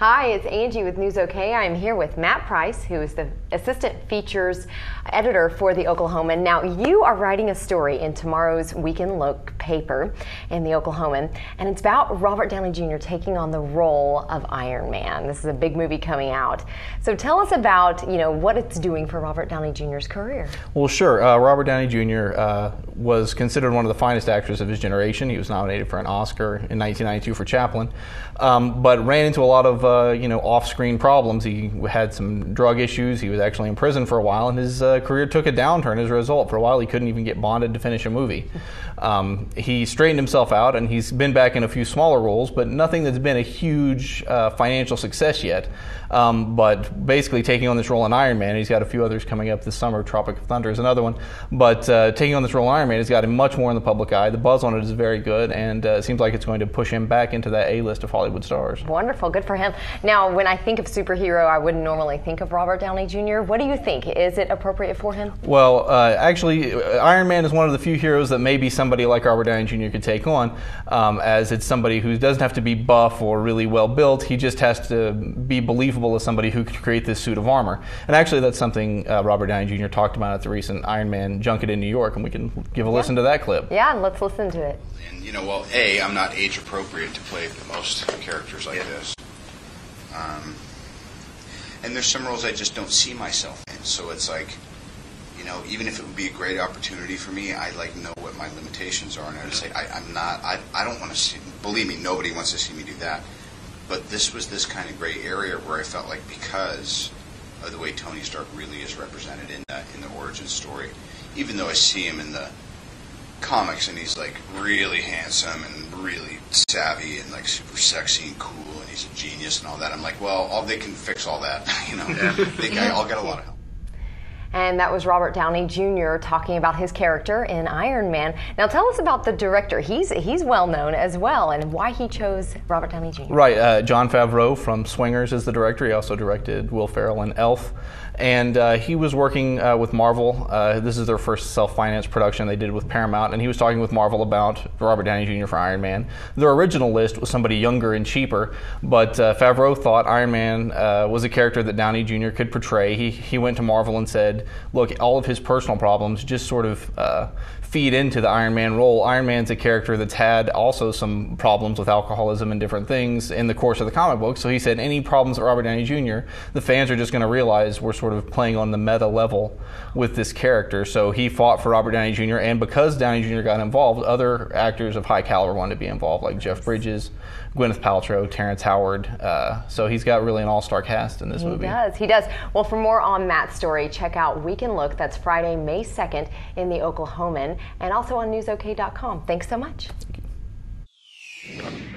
Hi, it's Angie with News OK. I'm here with Matt Price, who is the assistant features editor for the Oklahoman. Now, you are writing a story in tomorrow's Weekend Look paper in the Oklahoman, and it's about Robert Downey Jr. taking on the role of Iron Man. This is a big movie coming out. So tell us about, what it's doing for Robert Downey Jr.'s career. Well, sure. Robert Downey Jr. Was considered one of the finest actors of his generation. He was nominated for an Oscar in 1992 for Chaplin, but ran into a lot of off-screen problems. He had some drug issues. He was actually in prison for a while, and his career took a downturn as a result. For a while, he couldn't even get bonded to finish a movie. He straightened himself out, and he's been back in a few smaller roles, but nothing that's been a huge financial success yet. But basically taking on this role in Iron Man, he's got a few others coming up this summer. Tropic of Thunder is another one. But taking on this role in Iron Man has got him much more in the public eye. The buzz on it is very good, and it seems like it's going to push him back into that A-list of Hollywood stars. Wonderful. Good for him. Now, when I think of superhero, I wouldn't normally think of Robert Downey Jr. What do you think? Is it appropriate for him? Well, actually, Iron Man is one of the few heroes that maybe somebody like Robert Downey Jr. could take on, as it's somebody who doesn't have to be buff or really well built. He just has to be believable as somebody who could create this suit of armor. And actually, that's something Robert Downey Jr. talked about at the recent Iron Man junket in New York, and we can give a listen to that clip. Yeah, let's listen to it. And, I'm not age appropriate to play most characters like this. And there's some roles I just don't see myself in. So it's like, even if it would be a great opportunity for me, I know what my limitations are, and I would say I don't want to see. Believe me, nobody wants to see me do that. But this was this kind of gray area where I felt like, because of the way Tony Stark really is represented in the origin story, even though I see him in the comics and he's really handsome and really savvy and super sexy and cool and he's a genius and all that, I'm like, well, they can fix all that. I'll get a lot of help. And that was Robert Downey Jr. talking about his character in Iron Man. Now tell us about the director. He's well known as well, and why he chose Robert Downey Jr. Right, Jon Favreau from Swingers is the director. He also directed Will Ferrell in Elf. And he was working with Marvel. This is their first self-financed production they did with Paramount, and he was talking with Marvel about Robert Downey Jr. for Iron Man. Their original list was somebody younger and cheaper, but Favreau thought Iron Man was a character that Downey Jr. could portray. He went to Marvel and said, look, all of his personal problems just sort of feed into the Iron Man role. Iron Man's a character that's had also some problems with alcoholism and different things in the course of the comic book, so he said any problems with Robert Downey Jr., the fans are just going to realize we're sort of playing on the meta level with this character. So he fought for Robert Downey Jr., and because Downey Jr. got involved, other actors of high caliber wanted to be involved, like Jeff Bridges, Gwyneth Paltrow, Terrence Howard. So he's got really an all-star cast in this movie. He does. Well, for more on Matt's story, check out Weekend Look. That's Friday, May 2nd in the Oklahoman, and also on newsok.com. Thanks so much. Thank you.